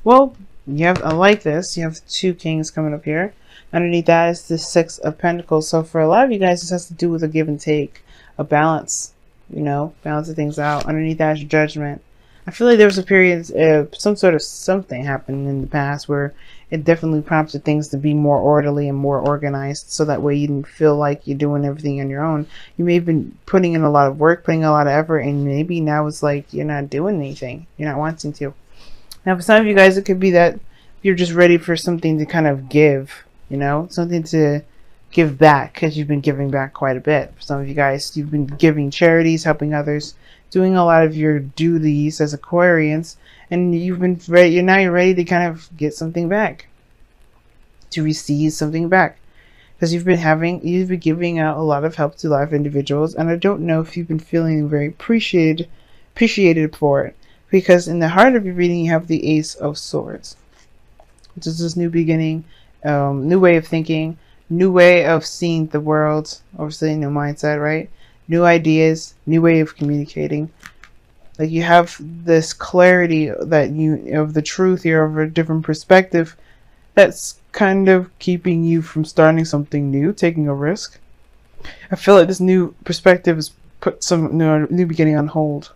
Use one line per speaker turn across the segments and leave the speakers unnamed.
Well, you have, I like this. You have two kings coming up here. Underneath that is the Six of Pentacles. So for a lot of you guys, this has to do with a give and take, a balance, you know, balancing things out. Underneath that is Judgment. I feel like there was a period of some sort of something happened in the past where it definitely prompted things to be more orderly and more organized, so that way you didn't feel like you're doing everything on your own. You may have been putting in a lot of work, putting a lot of effort, and maybe now it's like you're not doing anything. You're not wanting to. Now, for some of you guys, it could be that you're just ready for something to kind of give, you know, something to give back, because you've been giving back quite a bit. For some of you guys, you've been giving charities, helping others, doing a lot of your duties as Aquarians, and you've been ready. You're ready to kind of get something back, to receive something back, because you've been giving out a lot of help to a lot of individuals, and I don't know if you've been feeling very appreciated for it. Because in the heart of your reading, you have the Ace of Swords, which is this new beginning, new way of thinking, new way of seeing the world, obviously new mindset, right? New ideas, new way of communicating. Like you have this clarity that of the truth here, of a different perspective, that's kind of keeping you from starting something new, taking a risk. I feel like this new perspective has put some new beginning on hold.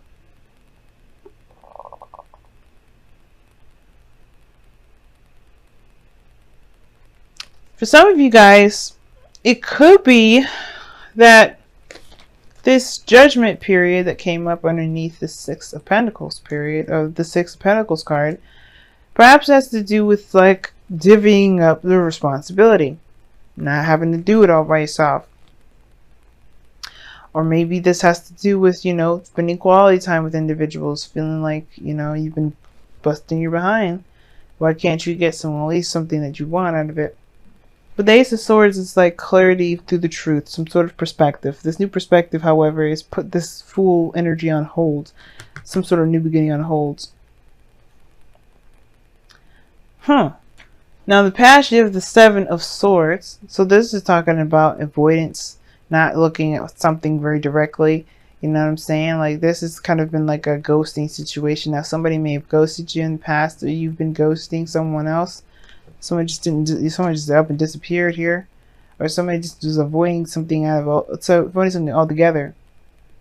For some of you guys, it could be that this Judgment period that came up underneath the Six of Pentacles period, of the Six of Pentacles card, perhaps has to do with like divvying up the responsibility, not having to do it all by yourself. Or maybe this has to do with, you know, spending quality time with individuals, feeling like, you know, you've been busting your behind. Why can't you get at least something that you want out of it? But the Ace of Swords is like clarity through the truth, some sort of perspective. This new perspective, however, is put this full energy on hold. Some sort of new beginning on hold. Now the past, you have the Seven of Swords. So this is talking about avoidance, not looking at something very directly. You know what I'm saying? Like this has kind of been like a ghosting situation. Now somebody may have ghosted you in the past, or you've been ghosting someone else. Someone just up and disappeared here, or somebody just was avoiding something avoiding something altogether,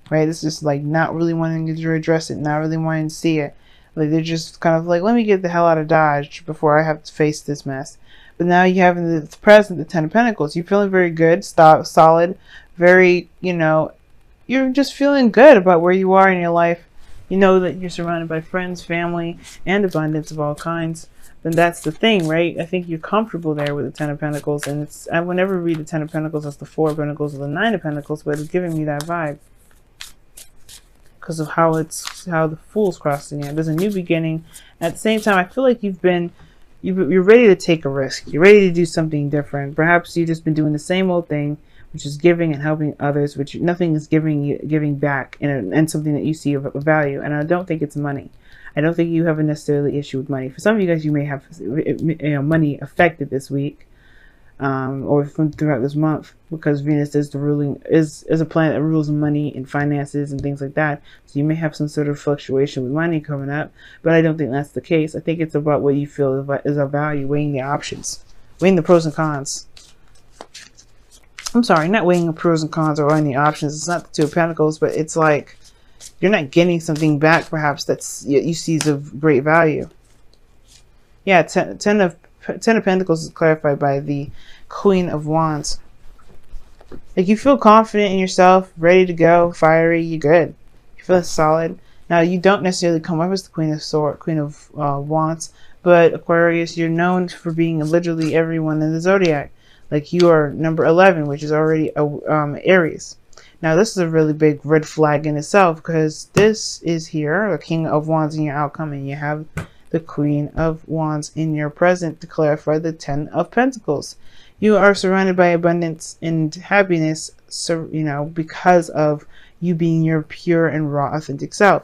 right? It's just like not really wanting to address it, not really wanting to see it. Like they're just kind of like, let me get the hell out of Dodge before I have to face this mess. But now you have in the present the Ten of Pentacles. You're feeling very good, solid, very, you know, you're just feeling good about where you are in your life. You know that you're surrounded by friends, family, and abundance of all kinds. Then that's the thing, right? I think you're comfortable there with the Ten of Pentacles, and I would never read the Ten of Pentacles as the Four of Pentacles or the Nine of Pentacles, but it's giving me that vibe because of how the Fool's crossing it. There's a new beginning. At the same time, I feel like you're ready to take a risk. You're ready to do something different. Perhaps you've just been doing the same old thing, which is giving and helping others, which nothing is giving back, and something that you see of value. And I don't think it's money. I don't think you have a necessarily issue with money. For some of you guys, you may have, you know, money affected this week, or throughout this month, because Venus is is a planet that rules money and finances and things like that. So you may have some sort of fluctuation with money coming up, but I don't think that's the case. I think it's about what you feel is of value, weighing the options, weighing the pros and cons. I'm sorry, not weighing the pros and cons or weighing the options. It's not the Two of Pentacles, but it's like you're not getting something back, perhaps, that's you see is of great value. Yeah, Ten of Pentacles is clarified by the Queen of Wands. Like you feel confident in yourself, ready to go, fiery. You're good. You feel solid. Now you don't necessarily come up as the Queen of Wands, but Aquarius, you're known for being literally everyone in the zodiac. Like you are number 11, which is already Aries. Now this is a really big red flag in itself, because this is here, the King of Wands in your outcome, and you have the Queen of Wands in your present to clarify the Ten of Pentacles. You are surrounded by abundance and happiness, so, you know, because of you being your pure and raw authentic self.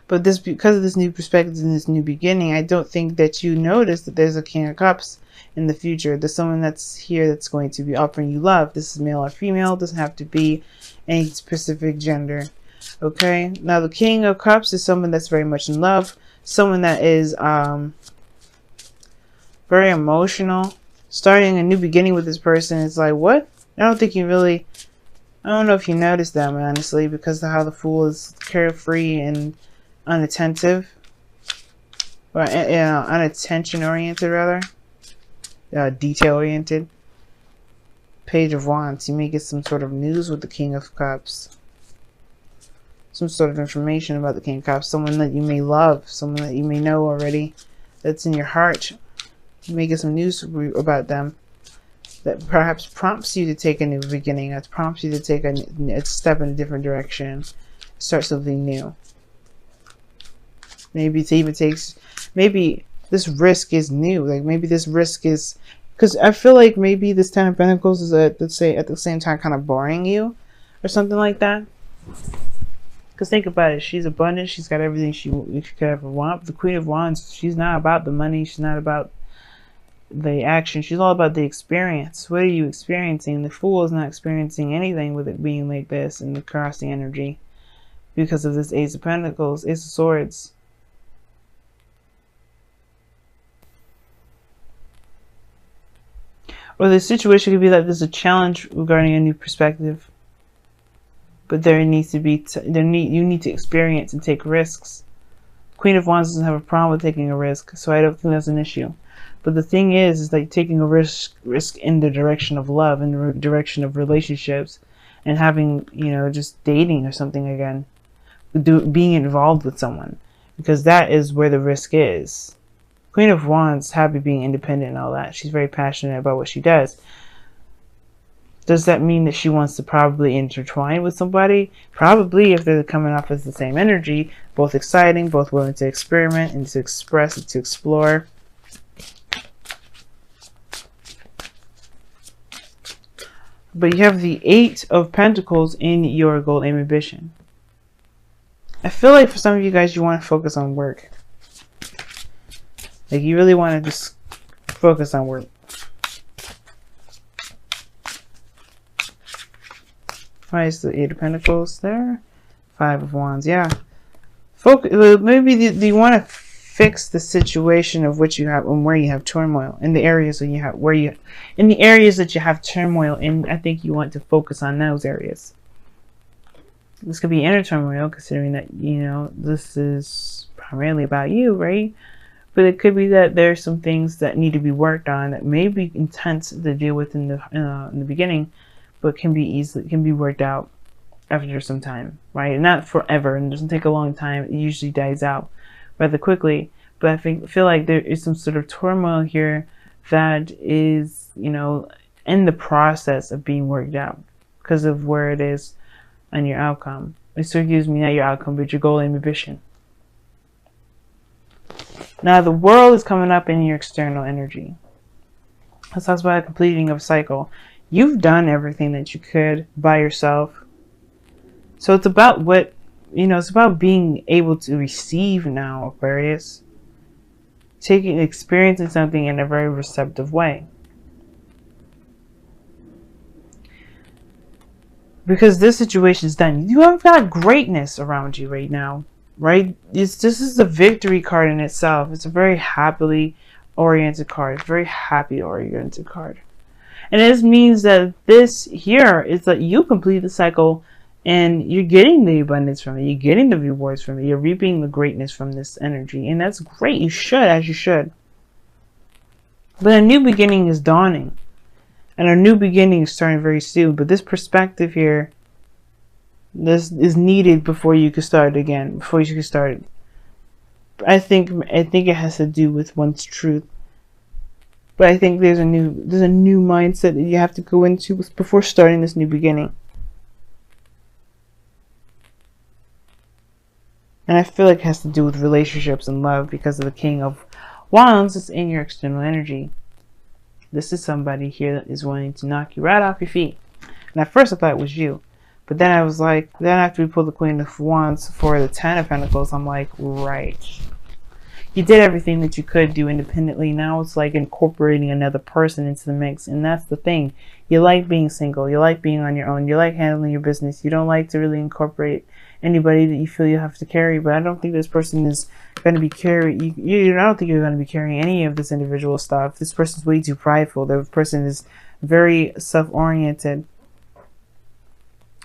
But this, because of this new perspective and this new beginning, I don't think that you notice that there's a King of Cups in the future. There's someone that's here that's going to be offering you love. This is male or female. It doesn't have to be any specific gender. Okay, now the King of Cups is someone that's very much in love, someone that is very emotional. Starting a new beginning with this person is like, what? I don't think you really, I don't know if you noticed that, honestly, because of how the Fool is carefree and unattentive. Or, unattention oriented, rather. Detail oriented. Page of Wands. You may get some sort of news with the King of Cups. Some sort of information about the King of Cups. Someone that you may love. Someone that you may know already. That's in your heart. You may get some news about them that perhaps prompts you to take a new beginning. That prompts you to take a step in a different direction. Start something new. Maybe it even takes... Maybe this risk is new. Like, maybe this risk is... Because I feel like maybe this Ten of Pentacles is, at the same time, kind of boring you. Or something like that. Because think about it. She's abundant. She's got everything she could ever want. But the Queen of Wands, she's not about the money. She's not about the action. She's all about the experience. What are you experiencing? The Fool is not experiencing anything with it being like this in the crossing energy. Because of this Ace of Pentacles. Ace of Swords. Or the situation could be that there's a challenge regarding a new perspective. But there needs to be, you need to experience and take risks. Queen of Wands doesn't have a problem with taking a risk, so I don't think that's an issue. But the thing is like taking a risk in the direction of love, in the direction of relationships, and having, just dating or something again. Being involved with someone. Because that is where the risk is. Queen of Wands, happy being independent and all that. She's very passionate about what she does. Does that mean that she wants to probably intertwine with somebody? Probably, if they're coming off as the same energy. Both exciting, both willing to experiment and to express and to explore. But you have the Eight of Pentacles in your goal aim ambition. I feel like for some of you guys, you want to focus on work. Like, you really want to just focus on work. Why is the Eight of Pentacles there? Five of Wands, yeah. Maybe you want to fix the situation of which you have and where you have turmoil. In the areas that you have, in the areas that you have turmoil in, I think you want to focus on those areas. This could be inner turmoil, considering that, this is primarily about you, right? But it could be that there's some things that need to be worked on that may be intense to deal with in the beginning, but can be worked out after some time, right? Not forever, and it doesn't take a long time. It usually dies out rather quickly. But I feel like there is some sort of turmoil here that is, in the process of being worked out because of where it is on your outcome. Excuse me, not your outcome, but your goal and ambition. Now, the World is coming up in your external energy. This talks about a completing of a cycle. You've done everything that you could by yourself. So it's about it's about being able to receive now, Aquarius. Experiencing something in a very receptive way. Because this situation is done. You have got greatness around you right now. Right? This is the victory card in itself. It's a very happily oriented card. It's a very happy oriented card. And this means that this here is that you complete the cycle and you're getting the abundance from it. You're getting the rewards from it. You're reaping the greatness from this energy. And that's great. You should, as you should. But a new beginning is dawning. And a new beginning is starting very soon. But this perspective here, this is needed before you can start again. Before you can start. I think it has to do with one's truth. But I think there's a new mindset that you have to go into before starting this new beginning. And I feel like it has to do with relationships and love because of the King of Wands is in your external energy. This is somebody here that is wanting to knock you right off your feet. And at first I thought it was you. But then I was like, then after we pulled the Queen of Wands for the Ten of Pentacles, I'm like, right. You did everything that you could do independently. Now it's like incorporating another person into the mix. And that's the thing. You like being single. You like being on your own. You like handling your business. You don't like to really incorporate anybody that you feel you have to carry. But I don't think this person is going to be I don't think you're going to be carrying any of this individual stuff. This person's way too prideful. The person is very self-oriented.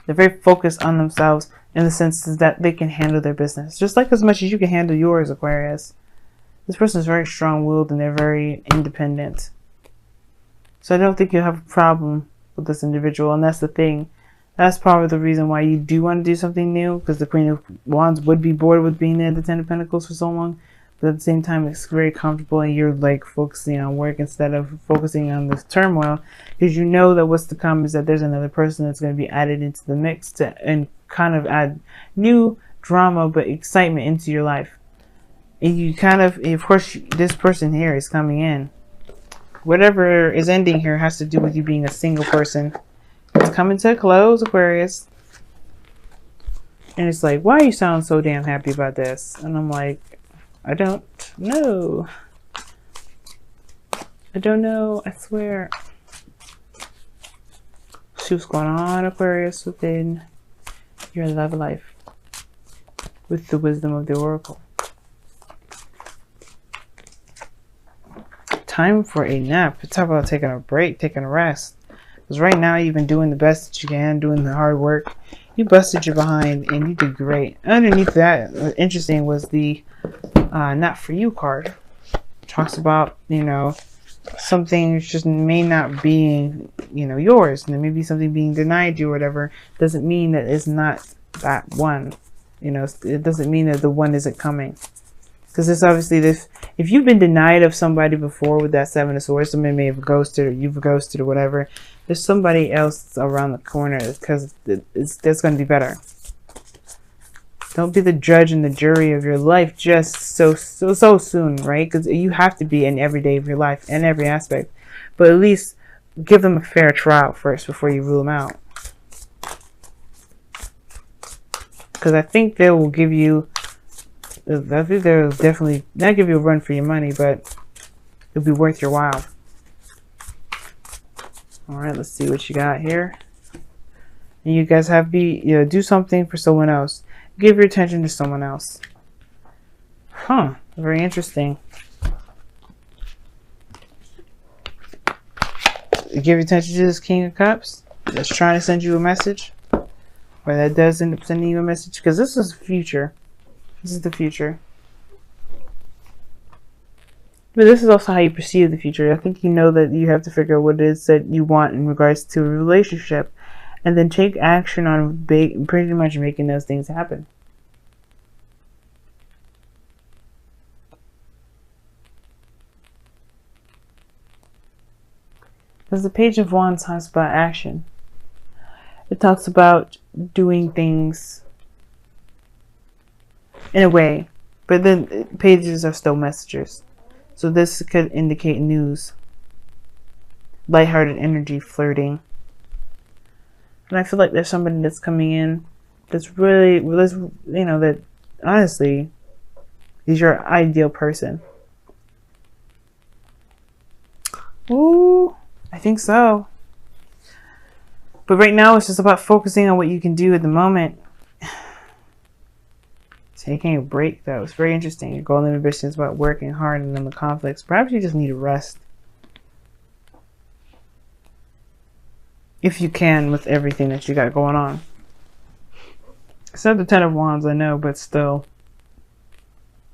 They're very focused on themselves in the sense that they can handle their business just like as much as you can handle yours, Aquarius. This person is very strong-willed and they're very independent. So I don't think you'll have a problem with this individual, and that's the thing. That's probably the reason why you do want to do something new, because the Queen of Wands would be bored with being at the Ten of Pentacles for so long. But at the same time, it's very comfortable and you're like focusing on work instead of focusing on this turmoil, because you know that what's to come is that there's another person that's going to be added into the mix and kind of add new drama but excitement into your life. And you kind of course, this person here is coming in. Whatever is ending here has to do with you being a single person. It's coming to a close, Aquarius. And it's like, why you sound so damn happy about this? And I'm like, I don't know. I don't know, I swear. See what's going on, Aquarius, within your love life with the wisdom of the Oracle. Time for a nap. Talk about taking a break, taking a rest. Because right now you've been doing the best that you can, doing the hard work. You busted your behind and you did great. Underneath that, interesting was the not for you card. Talks about, you know, something just may not be, you know, yours. And there may be something being denied you or whatever. Doesn't mean that it's not that one. You know, it doesn't mean that the one isn't coming. Because it's obviously this, if you've been denied of somebody before with that Seven of Swords, somebody may have ghosted or you've ghosted or whatever, there's somebody else around the corner because that's going to be better. Don't be the judge and the jury of your life just so soon, right? Because you have to be in every day of your life in every aspect. But at least give them a fair trial first before you rule them out. Because I think they will give you, I think they'll definitely not give you a run for your money, but it'll be worth your while. All right, let's see what you got here. And you guys have do something for someone else. Give your attention to someone else. Huh, very interesting. Give your attention to this King of Cups that's trying to send you a message. Or that does end up sending you a message. Because this is the future. This is the future. But this is also how you perceive the future. I think you know that you have to figure out what it is that you want in regards to a relationship. And then take action on pretty much making those things happen. Because the Page of Wands talks about action. It talks about doing things in a way. But then pages are still messengers. So this could indicate news. Lighthearted energy, flirting. And I feel like there's somebody that's coming in that's really, you know, that honestly is your ideal person. Ooh, I think so. But right now it's just about focusing on what you can do at the moment. Taking a break, though. It's very interesting. Your golden ambition is about working hard and then the conflicts. Perhaps you just need a rest. If you can, with everything that you got going on. It's not the Ten of Wands, I know, but still.